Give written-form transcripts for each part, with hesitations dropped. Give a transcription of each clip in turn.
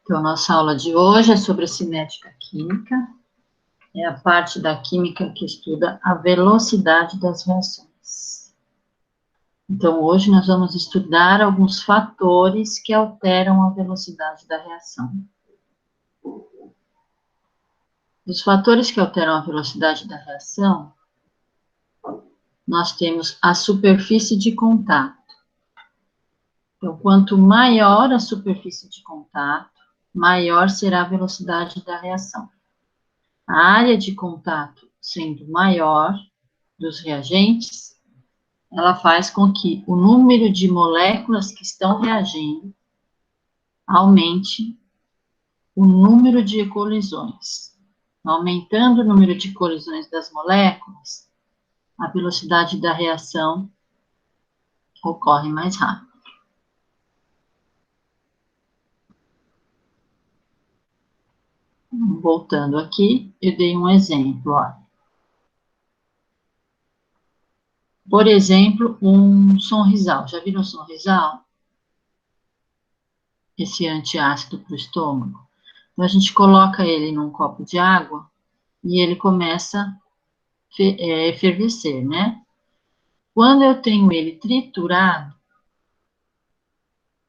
Então, nossa aula de hoje é sobre cinética química, é a parte da química que estuda a velocidade das reações. Então, hoje nós vamos estudar alguns fatores que alteram a velocidade da reação. Os fatores que alteram a velocidade da reação, nós temos a superfície de contato. Então, quanto maior a superfície de contato, maior será a velocidade da reação. A área de contato sendo maior dos reagentes, ela faz com que o número de moléculas que estão reagindo aumente o número de colisões. Aumentando o número de colisões das moléculas, a velocidade da reação ocorre mais rápido. Voltando aqui, eu dei um exemplo, olha. Por exemplo, um Sonrisal. Já viram Sonrisal? Esse antiácido para o estômago. Então, a gente coloca ele num copo de água e ele começa a efervescer, né? Quando eu tenho ele triturado,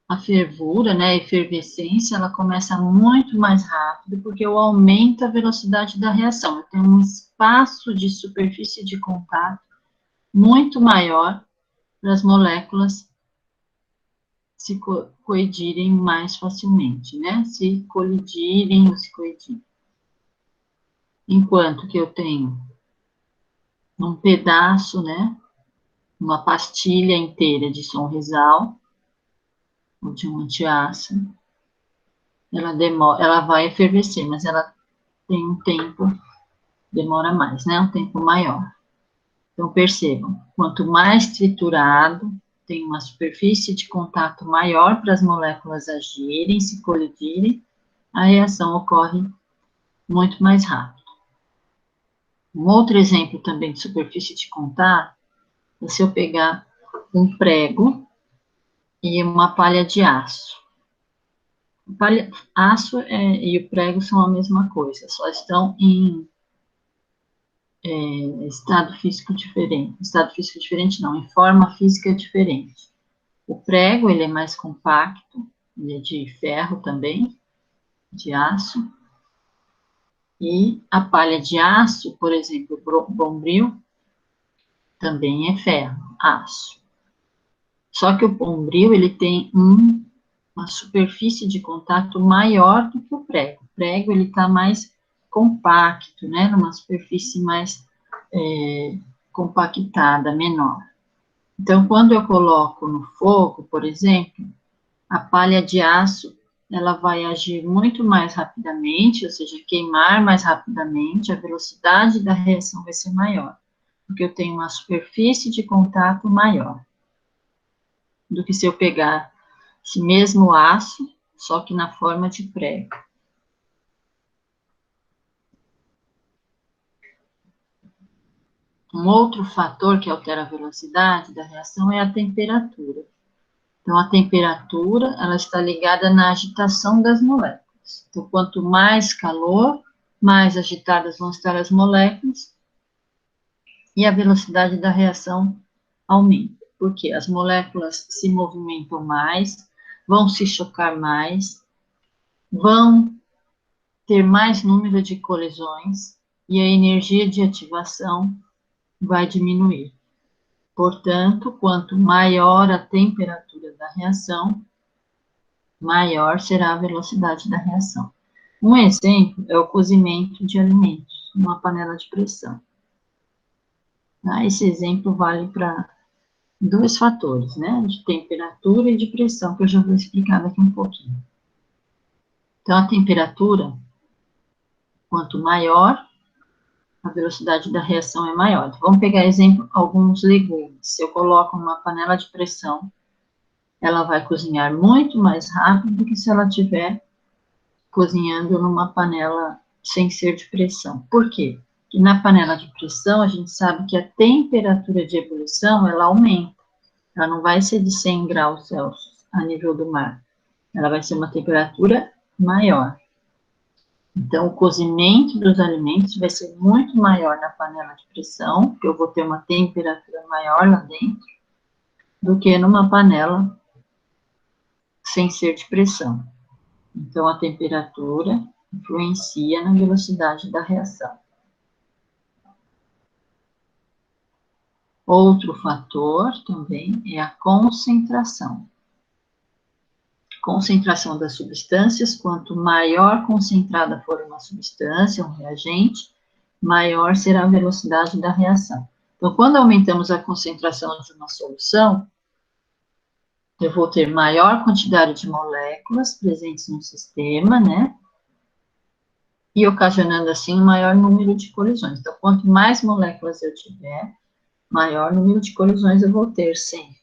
a fervura, né, a efervescência, ela começa muito mais rápido, porque eu aumento a velocidade da reação. Eu tenho um espaço de superfície de contato muito maior para as moléculas se coidirem mais facilmente, né? Se colidirem ou se coidirem. Enquanto que eu tenho um pedaço, né? Uma pastilha inteira de Sonrisal, ou de um antiácido, ela vai efervescer, mas ela tem um tempo, demora mais, né? Um tempo maior. Então, percebam, quanto mais triturado, tem uma superfície de contato maior para as moléculas agirem, se colidirem, a reação ocorre muito mais rápido. Um outro exemplo também de superfície de contato é se eu pegar um prego e uma palha de aço. Aço e o prego são a mesma coisa, só estão em estado físico diferente. Estado físico diferente não, em forma física diferente. O prego, ele é mais compacto, ele é de ferro também, de aço. E a palha de aço, por exemplo, o bombril, também é ferro, aço. Só que o bombril, ele tem uma superfície de contato maior do que o prego. O prego, ele está mais compacto, né? Numa superfície mais compactada, menor. Então, quando eu coloco no fogo, por exemplo, a palha de aço, ela vai agir muito mais rapidamente, ou seja, queimar mais rapidamente, a velocidade da reação vai ser maior, porque eu tenho uma superfície de contato maior do que se eu pegar esse mesmo aço, só que na forma de prego. Um outro fator que altera a velocidade da reação é a temperatura. Então, a temperatura, ela está ligada na agitação das moléculas. Então, quanto mais calor, mais agitadas vão estar as moléculas e a velocidade da reação aumenta. Porque as moléculas se movimentam mais, vão se chocar mais, vão ter mais número de colisões e a energia de ativação vai diminuir. Portanto, quanto maior a temperatura da reação, maior será a velocidade da reação. Um exemplo é o cozimento de alimentos numa panela de pressão. Esse exemplo vale para dois fatores, né? De temperatura e de pressão, que eu já vou explicar daqui um pouquinho. Então, a temperatura, quanto maior, a velocidade da reação é maior. Então, vamos pegar exemplo, alguns legumes. Se eu coloco numa panela de pressão, ela vai cozinhar muito mais rápido do que se ela estiver cozinhando numa panela sem ser de pressão. Por quê? Porque na panela de pressão, a gente sabe que a temperatura de ebulição, ela aumenta. Ela não vai ser de 100 graus Celsius a nível do mar. Ela vai ser uma temperatura maior. Então, o cozimento dos alimentos vai ser muito maior na panela de pressão, porque eu vou ter uma temperatura maior lá dentro, do que numa panela sem ser de pressão. Então, a temperatura influencia na velocidade da reação. Outro fator também é a concentração. Concentração das substâncias, quanto maior concentrada for uma substância, um reagente, maior será a velocidade da reação. Então, quando aumentamos a concentração de uma solução, eu vou ter maior quantidade de moléculas presentes no sistema, né? E ocasionando, assim, um maior número de colisões. Então, quanto mais moléculas eu tiver, maior número de colisões eu vou ter sempre.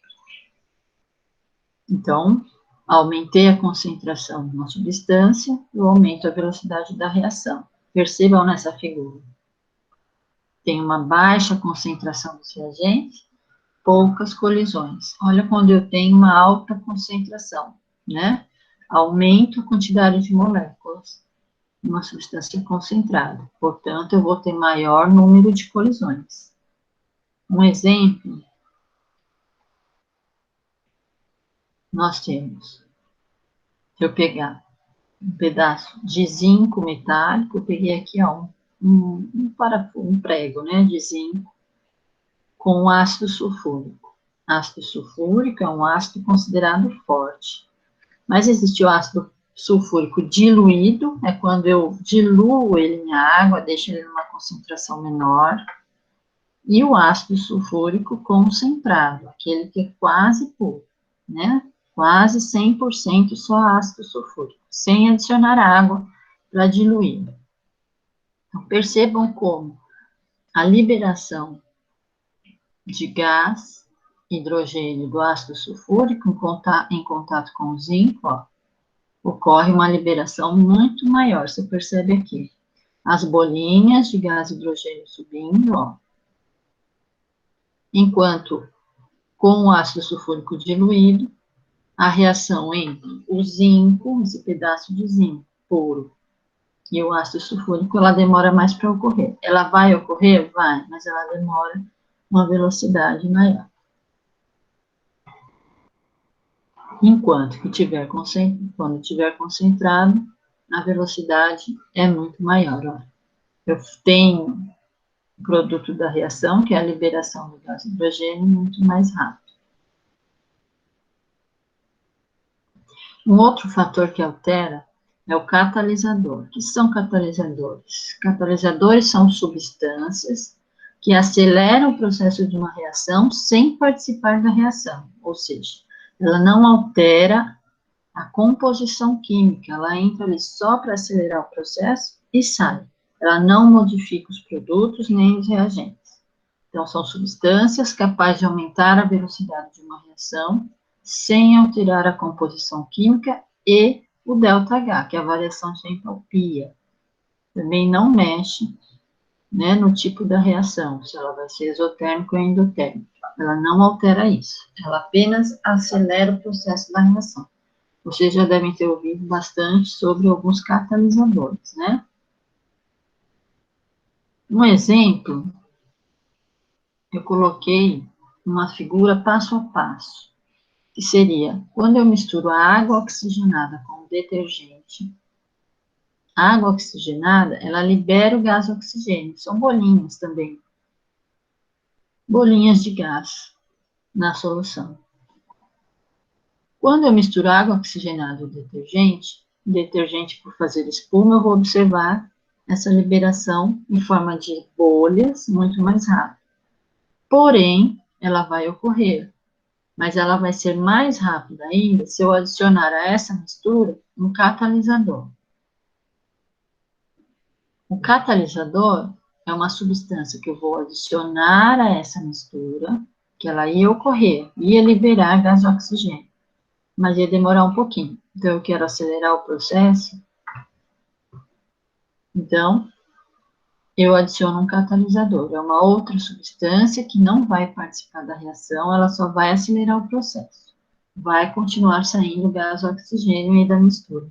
Então, aumentei a concentração de uma substância, eu aumento a velocidade da reação. Percebam nessa figura. Tem uma baixa concentração dos reagentes, poucas colisões. Olha quando eu tenho uma alta concentração, né? Aumento a quantidade de moléculas em uma substância concentrada. Portanto, eu vou ter maior número de colisões. Um exemplo, nós temos, se eu pegar um pedaço de zinco metálico, eu peguei aqui, ó, um prego, né, de zinco, com ácido sulfúrico. Ácido sulfúrico é um ácido considerado forte. Mas existe o ácido sulfúrico diluído, é quando eu diluo ele em água, deixo ele numa concentração menor, e o ácido sulfúrico concentrado, aquele que é quase puro, né? Quase 100% só ácido sulfúrico, sem adicionar água para diluir. Então, percebam como a liberação de gás, hidrogênio do ácido sulfúrico em contato com o zinco, ó, ocorre uma liberação muito maior. Você percebe aqui as bolinhas de gás hidrogênio subindo, ó, enquanto com o ácido sulfúrico diluído, a reação entre o zinco, esse pedaço de zinco puro, e o ácido sulfúrico, ela demora mais para ocorrer. Ela vai ocorrer? Vai, mas ela demora uma velocidade maior. Enquanto que quando tiver concentrado, a velocidade é muito maior. Ó. Eu tenho o produto da reação, que é a liberação do gás hidrogênio, muito mais rápido. Um outro fator que altera é o catalisador. O que são catalisadores? Catalisadores são substâncias que aceleram o processo de uma reação sem participar da reação, ou seja, ela não altera a composição química, ela entra ali só para acelerar o processo e sai. Ela não modifica os produtos nem os reagentes. Então, são substâncias capazes de aumentar a velocidade de uma reação sem alterar a composição química e o ΔH, que é a variação de entalpia. Também não mexe, né, no tipo da reação, se ela vai ser exotérmica ou endotérmica. Ela não altera isso, ela apenas acelera o processo da reação. Vocês já devem ter ouvido bastante sobre alguns catalisadores, né? Um exemplo, eu coloquei uma figura passo a passo, que seria, quando eu misturo a água oxigenada com o detergente, a água oxigenada, ela libera o gás oxigênio, são bolinhas também, bolinhas de gás na solução. Quando eu misturo água oxigenada e o detergente por fazer espuma, eu vou observar essa liberação em forma de bolhas muito mais rápido. Porém, ela vai ocorrer, mas ela vai ser mais rápida ainda se eu adicionar a essa mistura um catalisador. O catalisador é uma substância que eu vou adicionar a essa mistura, que ela ia ocorrer, ia liberar gás oxigênio, mas ia demorar um pouquinho. Então, eu quero acelerar o processo. Então, eu adiciono um catalisador. É uma outra substância que não vai participar da reação, ela só vai acelerar o processo. Vai continuar saindo gás oxigênio aí da mistura.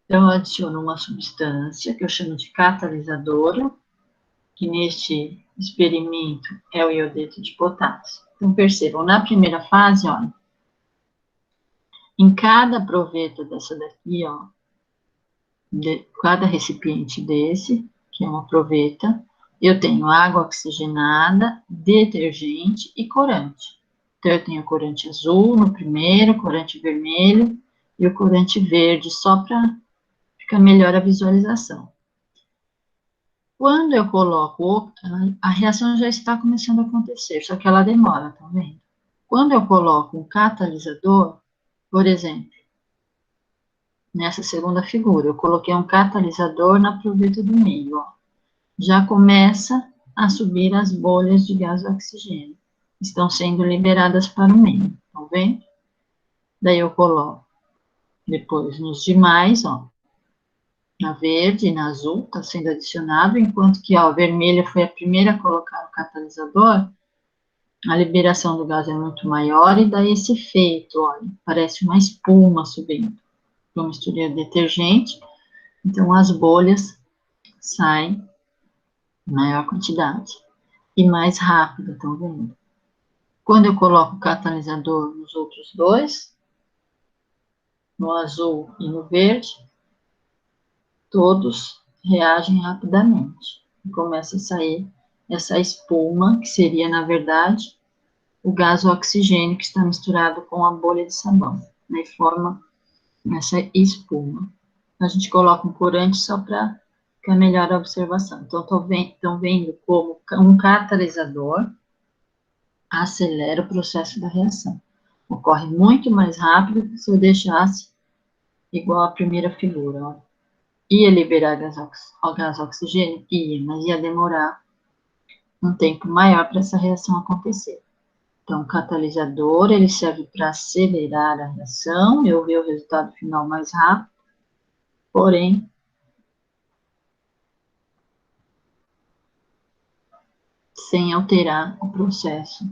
Então, eu adiciono uma substância que eu chamo de catalisadora, que neste experimento é o iodeto de potássio. Então, percebam, na primeira fase, olha, em cada proveta dessa daqui, ó, cada recipiente desse, que é uma proveta, eu tenho água oxigenada, detergente e corante. Então, eu tenho corante azul no primeiro, corante vermelho e o corante verde, só para ficar melhor a visualização. Quando eu coloco, a reação já está começando a acontecer, só que ela demora, tá vendo? Quando eu coloco um catalisador, por exemplo, nessa segunda figura, eu coloquei um catalisador na proveta do meio, ó. Já começa a subir as bolhas de gás oxigênio. Estão sendo liberadas para o meio, estão vendo? Daí eu coloco depois nos demais, ó, na verde e na azul, está sendo adicionado, enquanto que ó, a vermelha foi a primeira a colocar o catalisador, a liberação do gás é muito maior e dá esse efeito, olha, parece uma espuma subindo. Eu misturei o detergente, então as bolhas saem em maior quantidade e mais rápido, estão vendo? Quando eu coloco o catalisador nos outros dois, no azul e no verde, todos reagem rapidamente e começa a sair essa espuma, que seria, na verdade, o gás oxigênio que está misturado com a bolha de sabão, né, e forma essa espuma. A gente coloca um corante só para ficar melhor a observação. Então, estão vendo como um catalisador acelera o processo da reação. Ocorre muito mais rápido que se eu deixasse igual a primeira figura. Ó. Ia liberar gás oxigênio? Ia, mas ia demorar um tempo maior para essa reação acontecer. Então, o catalisador, ele serve para acelerar a reação, eu ver o resultado final mais rápido, porém, sem alterar o processo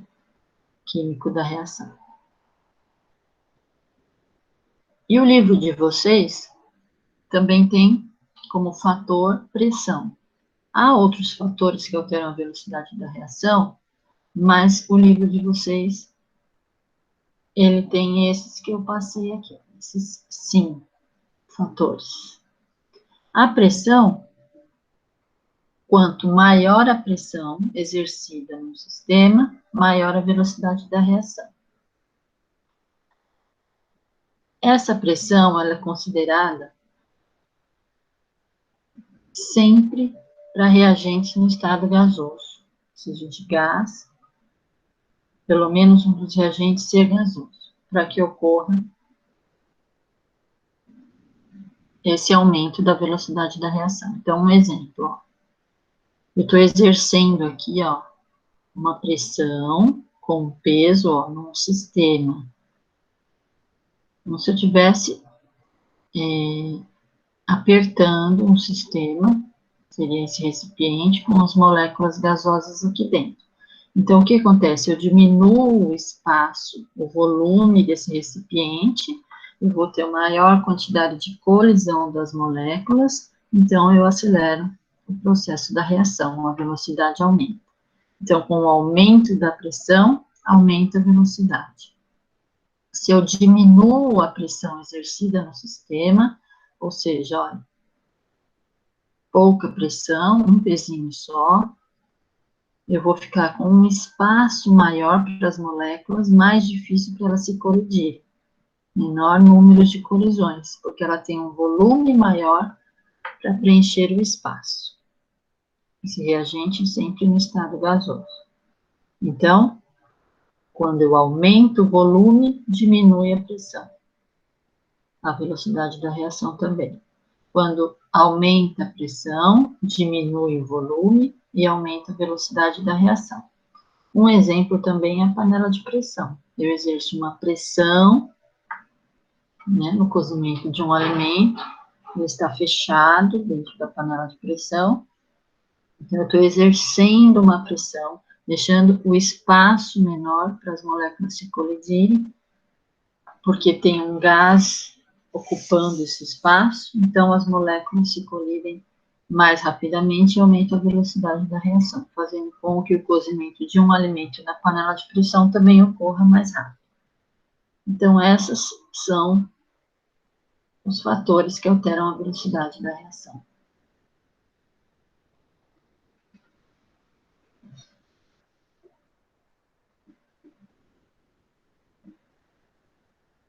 químico da reação. E o livro de vocês também tem como fator pressão. Há outros fatores que alteram a velocidade da reação, mas o livro de vocês, ele tem esses que eu passei aqui, esses 5 fatores. A pressão, quanto maior a pressão exercida no sistema, maior a velocidade da reação. Essa pressão, ela é considerada sempre para reagentes no estado gasoso, seja de gás, pelo menos um dos reagentes ser gasoso, para que ocorra esse aumento da velocidade da reação. Então, um exemplo, ó, eu estou exercendo aqui, ó, uma pressão com peso, ó, num sistema. Como se eu tivesse apertando um sistema, seria esse recipiente, com as moléculas gasosas aqui dentro. Então, o que acontece? Eu diminuo o espaço, o volume desse recipiente, eu vou ter uma maior quantidade de colisão das moléculas, então eu acelero o processo da reação, a velocidade aumenta. Então, com o aumento da pressão, aumenta a velocidade. Se eu diminuo a pressão exercida no sistema, ou seja, olha, pouca pressão, um pezinho só, eu vou ficar com um espaço maior para as moléculas, mais difícil para elas se colidirem, menor número de colisões, porque ela tem um volume maior para preencher o espaço. Esse reagente sempre no estado gasoso. Então, quando eu aumento o volume, diminui a pressão. A velocidade da reação também. Quando aumenta a pressão, diminui o volume e aumenta a velocidade da reação. Um exemplo também é a panela de pressão. Eu exerço uma pressão, né, no cozimento de um alimento, ele está fechado dentro da panela de pressão, então eu estou exercendo uma pressão, deixando o espaço menor para as moléculas se colidirem, porque tem um gás ocupando esse espaço, então as moléculas se colidem mais rapidamente e aumenta a velocidade da reação, fazendo com que o cozimento de um alimento na panela de pressão também ocorra mais rápido. Então, esses são os fatores que alteram a velocidade da reação.